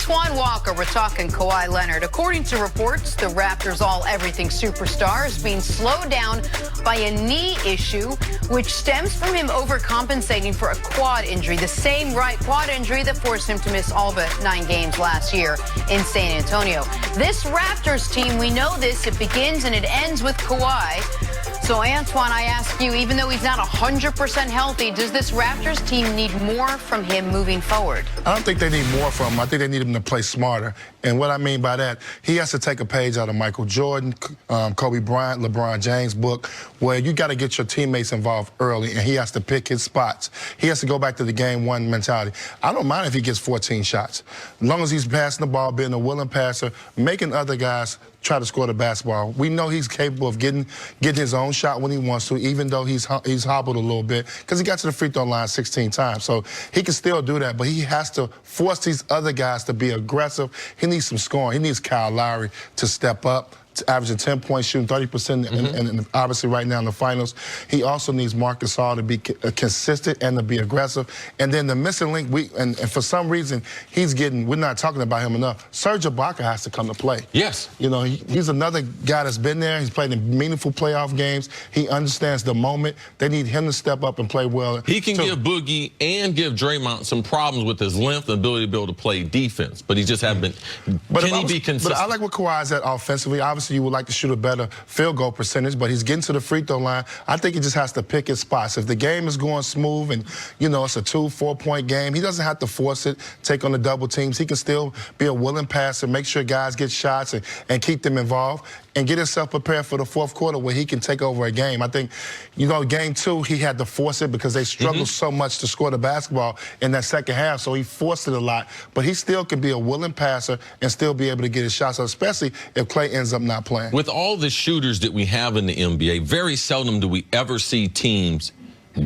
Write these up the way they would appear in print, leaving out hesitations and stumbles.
Antoine Walker, we're talking Kawhi Leonard. According to reports, the Raptors' all-everything superstar is being slowed down by a knee issue, which stems from him overcompensating for a quad injury, the same right quad injury that forced him to miss all but 9 games last year in San Antonio. This Raptors team, we know this, it begins and it ends with Kawhi. So, Antoine, I ask you, even though he's not 100% healthy, does this Raptors team need more from him moving forward? I don't think they need more from him. I think they need him to play smarter. And what I mean by that, he has to take a page out of Michael Jordan, Kobe Bryant, LeBron James' book, where you got to get your teammates involved early, and he has to pick his spots. He has to go back to the game one mentality. I don't mind if he gets 14 shots. As long as he's passing the ball, being a willing passer, making other guys try to score the basketball. We know he's capable of getting his own shot when he wants to, even though he's hobbled a little bit, because he got to the free throw line 16 times. So he can still do that, but he has to force these other guys to be aggressive. He needs some scoring. He needs Kyle Lowry to step up, averaging 10 points, shooting 30%, and obviously right now in the finals. He also needs Marc Gasol to be consistent and to be aggressive. And then the missing link, and for some reason, we're not talking about him enough. Serge Ibaka has to come to play. Yes. You know, he's another guy that's been there. He's played in meaningful playoff games. He understands the moment. They need him to step up and play well. He can give Boogie and give Draymond some problems with his length and ability to be able to play defense, but he just hasn't been. Can he be consistent? But I like what Kawhi's at offensively. Obviously, you would like to shoot a better field goal percentage, but he's getting to the free throw line. I think he just has to pick his spots. If the game is going smooth and, you know, it's a 2-4 point game, he doesn't have to force it, take on the double teams. He can still be a willing passer, make sure guys get shots and keep them involved, and get himself prepared for the fourth quarter where he can take over a game. I think, you know, game 2, he had to force it because they struggled so much to score the basketball in that second half, so he forced it a lot. But he still can be a willing passer and still be able to get his shots, especially if Klay ends up not playing. With all the shooters that we have in the NBA, very seldom do we ever see teams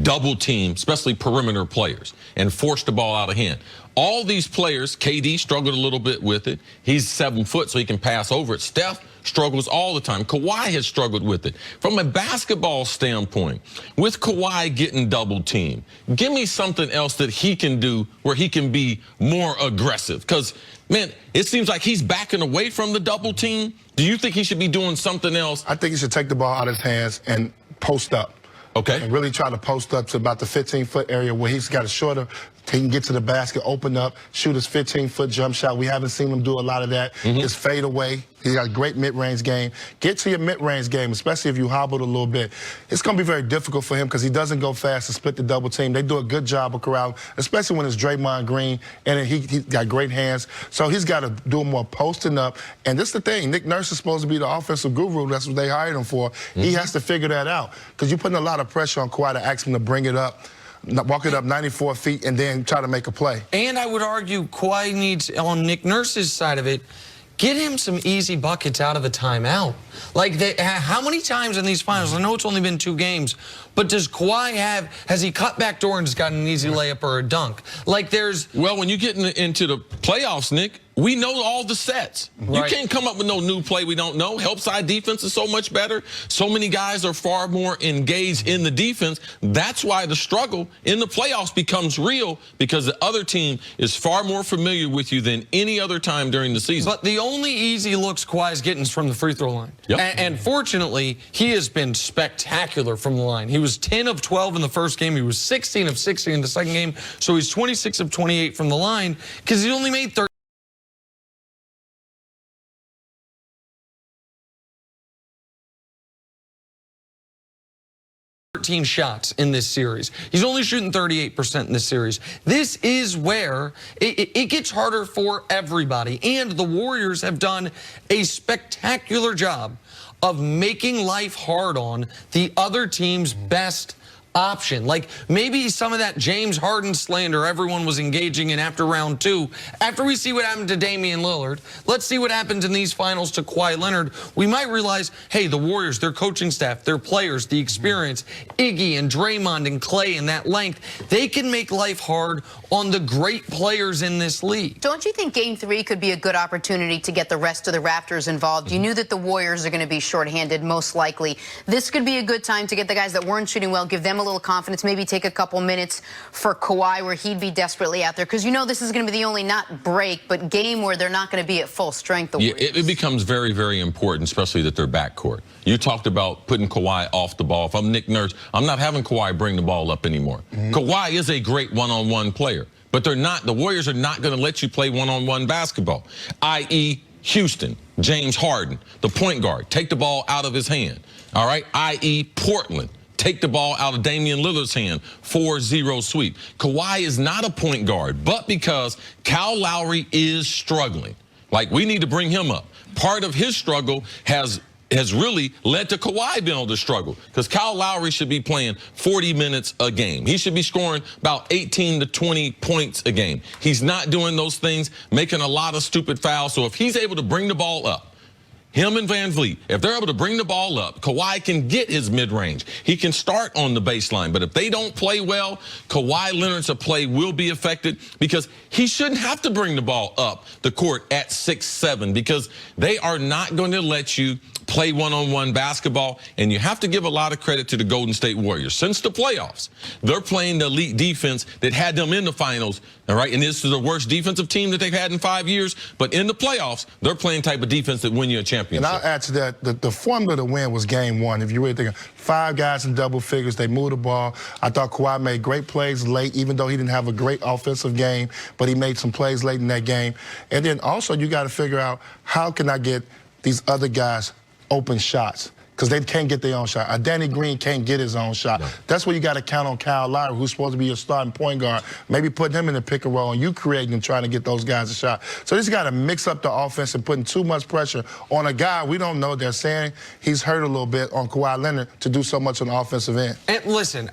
double team, especially perimeter players, and force the ball out of hand. All these players, KD struggled a little bit with it. He's 7 foot, so he can pass over it. Steph struggles all the time. Kawhi has struggled with it. From a basketball standpoint, with Kawhi getting double teamed, give me something else that he can do where he can be more aggressive. Because, man, it seems like he's backing away from the double team. Do you think he should be doing something else? I think he should take the ball out of his hands and post up. Okay. And really try to post up to about the 15-foot area where he's got a shorter, he can get to the basket, open up, shoot his 15-foot jump shot. We haven't seen him do a lot of that. His fade away. He's got a great mid-range game. Get to your mid-range game, especially if you hobbled a little bit. It's going to be very difficult for him because he doesn't go fast to split the double team. They do a good job of corralling, especially when it's Draymond Green, and he's got great hands. So he's got to do more posting up. And this is the thing. Nick Nurse is supposed to be the offensive guru. That's what they hired him for. He has to figure that out because you're putting a lot of pressure on Kawhi to ask him to bring it up, walk it up 94 feet, and then try to make a play. And I would argue Kawhi needs, on Nick Nurse's side of it, get him some easy buckets out of the timeout. Like, how many times in these finals, I know it's only been 2 games, but does Kawhi has he cut back door and just got an easy layup or a dunk? Like, well, when you get into the playoffs, Nick, we know all the sets. You can't come up with no new play we don't know. Help side defense is so much better. So many guys are far more engaged in the defense. That's why the struggle in the playoffs becomes real, because the other team is far more familiar with you than any other time during the season. But the only easy looks Kawhi's getting is from the free throw line. And fortunately, he has been spectacular from the line. He was 10 of 12 in the first game. He was 16 of 16 in the second game. So he's 26 of 28 from the line because he only made 13 shots in this series. He's only shooting 38% in this series. This is where it gets harder for everybody. And the Warriors have done a spectacular job of making life hard on the other team's best option. Like, maybe some of that James Harden slander everyone was engaging in after round 2. After we see what happened to Damian Lillard, let's see what happens in these finals to Kawhi Leonard. We might realize, hey, the Warriors, their coaching staff, their players, the experience, Iggy and Draymond and Klay and that length, they can make life hard on the great players in this league. Don't you think Game 3 could be a good opportunity to get the rest of the Raptors involved? You knew that the Warriors are going to be shorthanded, most likely. This could be a good time to get the guys that weren't shooting well, give them a little confidence, maybe take a couple minutes for Kawhi where he'd be desperately out there? Because you know this is going to be the only not break, but game where they're not going to be at full strength. Yeah, it becomes very, very important, especially that they're backcourt. You talked about putting Kawhi off the ball. If I'm Nick Nurse, I'm not having Kawhi bring the ball up anymore. Kawhi is a great one-on-one player, but they're not. The Warriors are not going to let you play one-on-one basketball, i.e. Houston, James Harden, the point guard, take the ball out of his hand, all right, i.e. Portland, take the ball out of Damian Lillard's hand, 4-0 sweep. Kawhi is not a point guard, but because Kyle Lowry is struggling, like we need to bring him up. Part of his struggle has really led to Kawhi being able to struggle because Kyle Lowry should be playing 40 minutes a game. He should be scoring about 18 to 20 points a game. He's not doing those things, making a lot of stupid fouls. So if he's able to bring the ball up, him and Van Vliet, if they're able to bring the ball up, Kawhi can get his mid-range. He can start on the baseline. But if they don't play well, Kawhi Leonard's play will be affected because he shouldn't have to bring the ball up the court at 6'7" because they are not going to let you play one-on-one basketball, and you have to give a lot of credit to the Golden State Warriors. Since the playoffs, they're playing the elite defense that had them in the finals, all right? And this is the worst defensive team that they've had in 5 years, but in the playoffs, they're playing type of defense that win you a championship. And I'll add to that, the formula to win was game one. If you really think of 5 guys in double figures, they moved the ball. I thought Kawhi made great plays late, even though he didn't have a great offensive game, but he made some plays late in that game. And then also you got to figure out how can I get these other guys open shots because they can't get their own shot. Danny Green can't get his own shot. No. That's where you got to count on Kyle Lowry, who's supposed to be your starting point guard, maybe putting him in the pick and roll and you creating and trying to get those guys a shot. So this got to mix up the offense and putting too much pressure on a guy we don't know. They're saying he's hurt a little bit on Kawhi Leonard to do so much on the offensive end. And listen,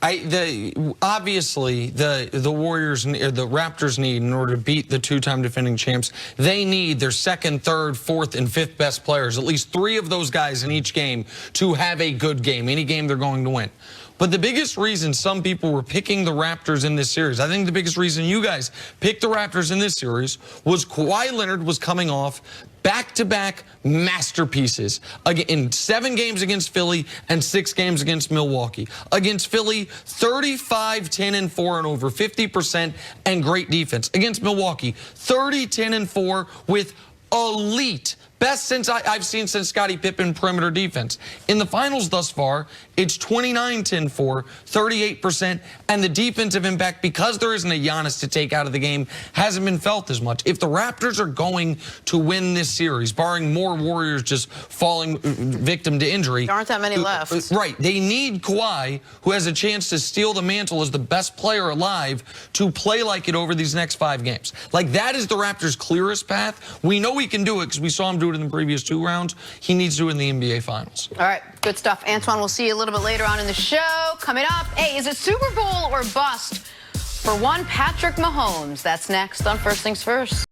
obviously the Warriors, or the Raptors need, in order to beat the two-time defending champs, they need their second, third, fourth, and fifth best players, at least 3 of those guys in each game, to have a good game, any game they're going to win. But the biggest reason some people were picking the Raptors in this series, I think the biggest reason you guys picked the Raptors in this series was Kawhi Leonard was coming off back-to-back masterpieces in 7 games against Philly and 6 games against Milwaukee. Against Philly, 35, 10, and 4 and over 50% and great defense. Against Milwaukee, 30, 10, and 4 with elite, best since I've seen since Scottie Pippen perimeter defense. In the finals thus far, it's 29-10-4, 38%, and the defensive impact, because there isn't a Giannis to take out of the game, hasn't been felt as much. If the Raptors are going to win this series, barring more Warriors just falling victim to injury, there aren't that many left. Right. They need Kawhi, who has a chance to steal the mantle as the best player alive, to play like it over these next 5 games. Like, that is the Raptors' clearest path. We know he can do it because we saw him do it in the previous 2 rounds. He needs to do it in the NBA Finals. All right, good stuff. Antoine, we'll see you a little bit later on in the show. Coming up, hey, is it Super Bowl or bust for one Patrick Mahomes? That's next on First Things First.